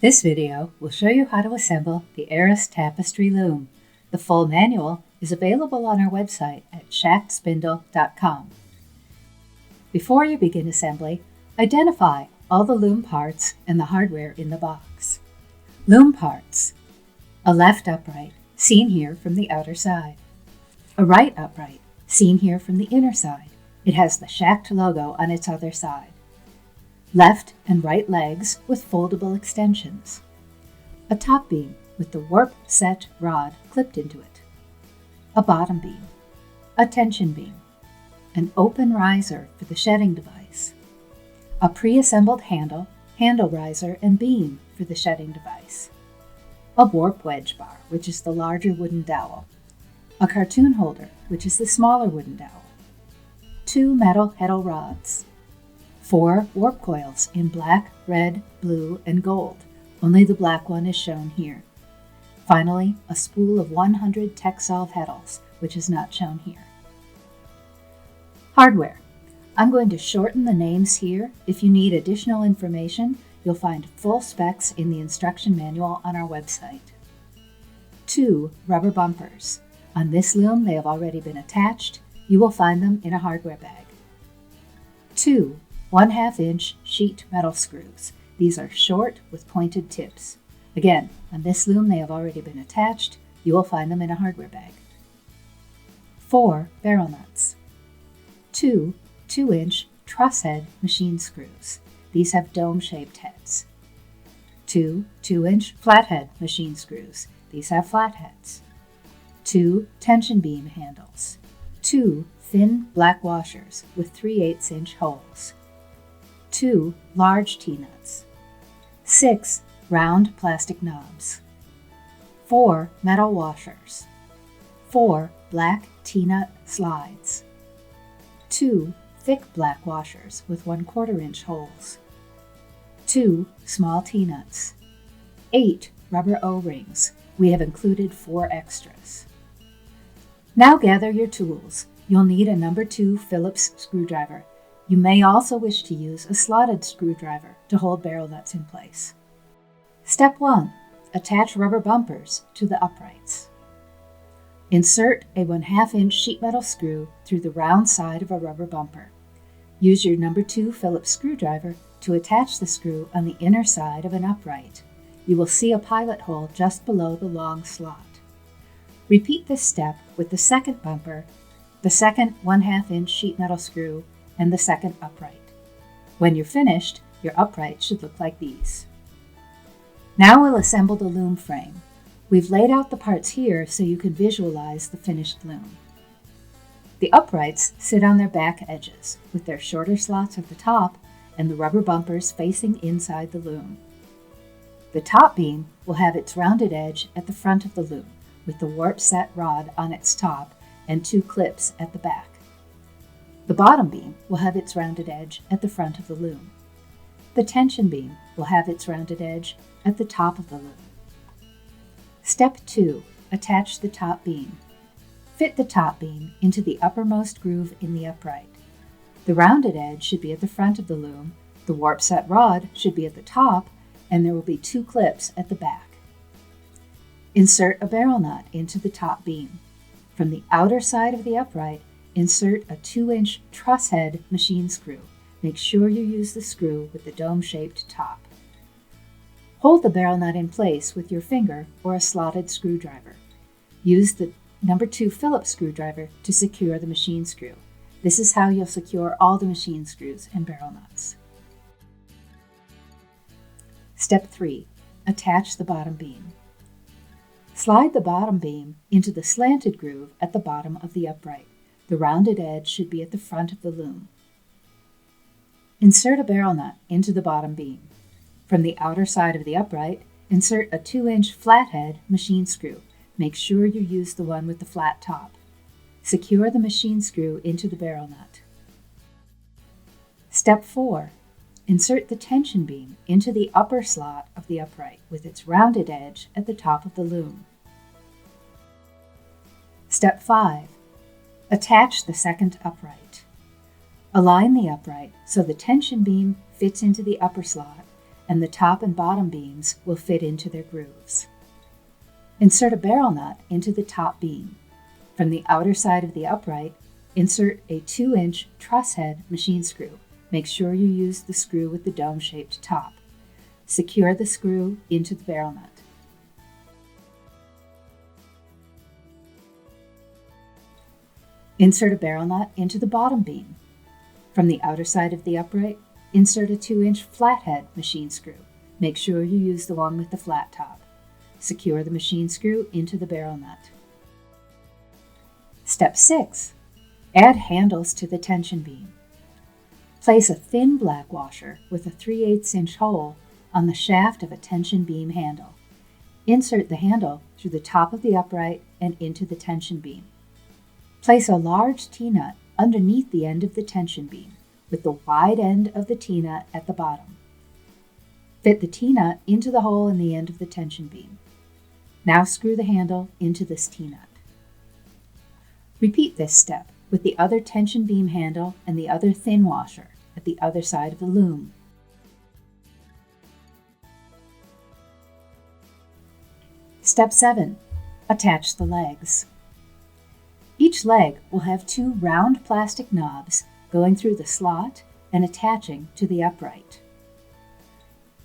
This video will show you how to assemble the Arras Tapestry Loom. The full manual is available on our website at schachtspindle.com. Before you begin assembly, identify all the loom parts and the hardware in the box. Loom parts: a left upright, seen here from the outer side. A right upright, seen here from the inner side. It has the Schacht logo on its other side. Left and right legs with foldable extensions. A top beam with the warp set rod clipped into it. A bottom beam. A tension beam. An open riser for the shedding device. A pre-assembled handle riser, and beam for the shedding device. A warp wedge bar, which is the larger wooden dowel. A cartoon holder, which is the smaller wooden dowel. 2 metal heddle rods. 4 warp coils in black, red, blue, and gold. Only the black one is shown here. Finally, a spool of 100 Texsolve heddles, which is not shown here. Hardware. I'm going to shorten the names here. If you need additional information, you'll find full specs in the instruction manual on our website. 2 rubber bumpers. On this loom, they have already been attached. You will find them in a hardware bag. 2 1/2 inch sheet metal screws. These are short with pointed tips. Again, on this loom they have already been attached. You will find them in a hardware bag. 4 barrel nuts. 2 2-inch truss head machine screws. These have dome-shaped heads. 2 2-inch flathead machine screws. These have flat heads. 2 tension beam handles. 2 thin black washers with 3/8 inch holes. 2 large T-nuts. 6 round plastic knobs. 4 metal washers. 4 black T-nut slides. 2 thick black washers with 1/4 inch holes. 2 small T-nuts. 8 rubber O-rings. We have included 4 extras. Now gather your tools. You'll need a number 2 Phillips screwdriver. You may also wish to use a slotted screwdriver to hold barrel nuts in place. Step 1. Attach rubber bumpers to the uprights. Insert a 1/2 inch sheet metal screw through the round side of a rubber bumper. Use your number 2 Phillips screwdriver to attach the screw on the inner side of an upright. You will see a pilot hole just below the long slot. Repeat this step with the second bumper, the second 1/2 inch sheet metal screw, and the second upright. When you're finished, your upright should look like these. Now we'll assemble the loom frame. We've laid out the parts here so you can visualize the finished loom. The uprights sit on their back edges, with their shorter slots at the top and the rubber bumpers facing inside the loom. The top beam will have its rounded edge at the front of the loom, with the warp set rod on its top and 2 clips at the back. The bottom beam will have its rounded edge at the front of the loom. The tension beam will have its rounded edge at the top of the loom. Step 2. Attach the top beam. Fit the top beam into the uppermost groove in the upright. The rounded edge should be at the front of the loom, the warp set rod should be at the top, and there will be 2 clips at the back. Insert a barrel nut into the top beam. From the outer side of the upright, insert a 2-inch truss head machine screw. Make sure you use the screw with the dome-shaped top. Hold the barrel nut in place with your finger or a slotted screwdriver. Use the number 2 Phillips screwdriver to secure the machine screw. This is how you'll secure all the machine screws and barrel nuts. Step 3. Attach the bottom beam. Slide the bottom beam into the slanted groove at the bottom of the upright. The rounded edge should be at the front of the loom. Insert a barrel nut into the bottom beam. From the outer side of the upright, insert a 2-inch flathead machine screw. Make sure you use the one with the flat top. Secure the machine screw into the barrel nut. Step 4. Insert the tension beam into the upper slot of the upright with its rounded edge at the top of the loom. Step 5. Attach the second upright. Align the upright so the tension beam fits into the upper slot and the top and bottom beams will fit into their grooves. Insert a barrel nut into the top beam. From the outer side of the upright, insert a 2-inch truss head machine screw. Make sure you use the screw with the dome-shaped top. Secure the screw into the barrel nut. Insert a barrel nut into the bottom beam. From the outer side of the upright, insert a 2-inch flathead machine screw. Make sure you use the one with the flat top. Secure the machine screw into the barrel nut. Step 6. Add handles to the tension beam. Place a thin black washer with a 3/8 inch hole on the shaft of a tension beam handle. Insert the handle through the top of the upright and into the tension beam. Place a large T-nut underneath the end of the tension beam, with the wide end of the T-nut at the bottom. Fit the T-nut into the hole in the end of the tension beam. Now screw the handle into this T-nut. Repeat this step with the other tension beam handle and the other thin washer at the other side of the loom. Step 7. Attach the legs. Each leg will have 2 round plastic knobs going through the slot and attaching to the upright.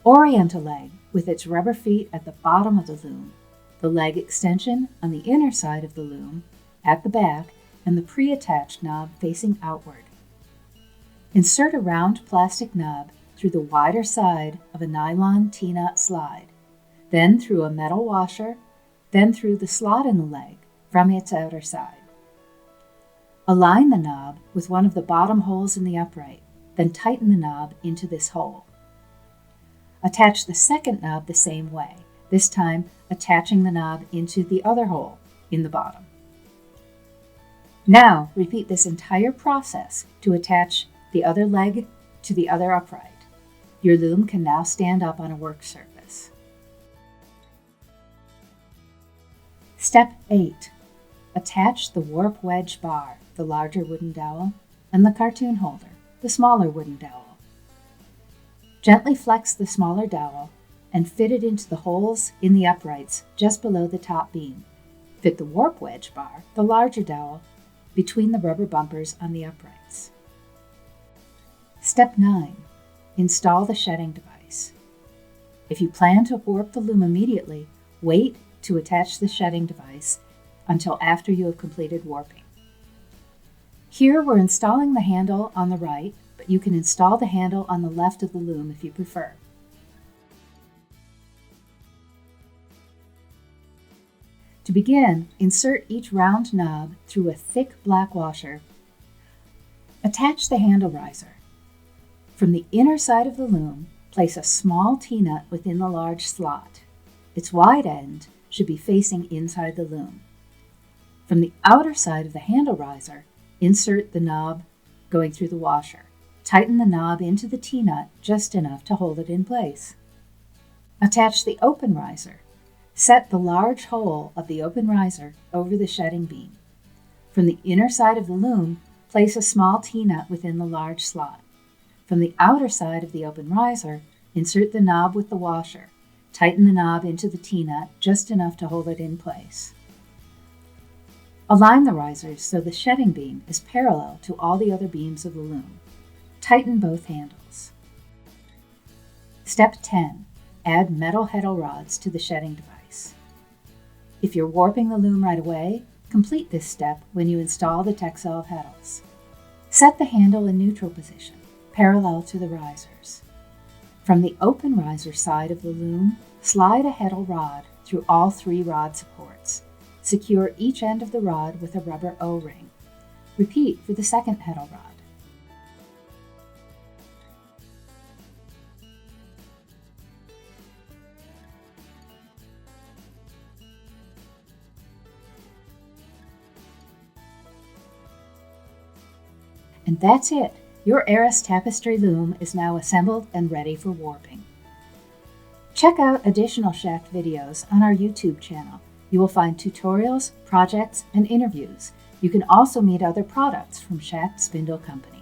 Orient a leg with its rubber feet at the bottom of the loom, the leg extension on the inner side of the loom, at the back, and the pre-attached knob facing outward. Insert a round plastic knob through the wider side of a nylon T-nut slide, then through a metal washer, then through the slot in the leg from its outer side. Align the knob with one of the bottom holes in the upright, then tighten the knob into this hole. Attach the second knob the same way, this time attaching the knob into the other hole in the bottom. Now repeat this entire process to attach the other leg to the other upright. Your loom can now stand up on a work surface. Step 8. Attach the warp wedge bar, the larger wooden dowel, and the cartoon holder, the smaller wooden dowel. Gently flex the smaller dowel and fit it into the holes in the uprights just below the top beam. Fit the warp wedge bar, the larger dowel, between the rubber bumpers on the uprights. Step 9. Install the shedding device. If you plan to warp the loom immediately, wait to attach the shedding device until after you have completed warping. Here we're installing the handle on the right, but you can install the handle on the left of the loom if you prefer. To begin, insert each round knob through a thick black washer. Attach the handle riser. From the inner side of the loom, place a small T-nut within the large slot. Its wide end should be facing inside the loom. From the outer side of the handle riser, insert the knob going through the washer. Tighten the knob into the T-nut just enough to hold it in place. Attach the open riser. Set the large hole of the open riser over the shedding beam. From the inner side of the loom, place a small T-nut within the large slot. From the outer side of the open riser, insert the knob with the washer. Tighten the knob into the T-nut just enough to hold it in place. Align the risers so the shedding beam is parallel to all the other beams of the loom. Tighten both handles. Step 10. Add metal heddle rods to the shedding device. If you're warping the loom right away, complete this step when you install the textile heddles. Set the handle in neutral position, parallel to the risers. From the open riser side of the loom, slide a heddle rod through all 3 rod supports. Secure each end of the rod with a rubber O-ring. Repeat for the second heddle rod. And that's it. Your Arras Tapestry Loom is now assembled and ready for warping. Check out additional Schacht videos on our YouTube channel. You will find tutorials, projects, and interviews. You can also meet other products from Schacht Spindle Company.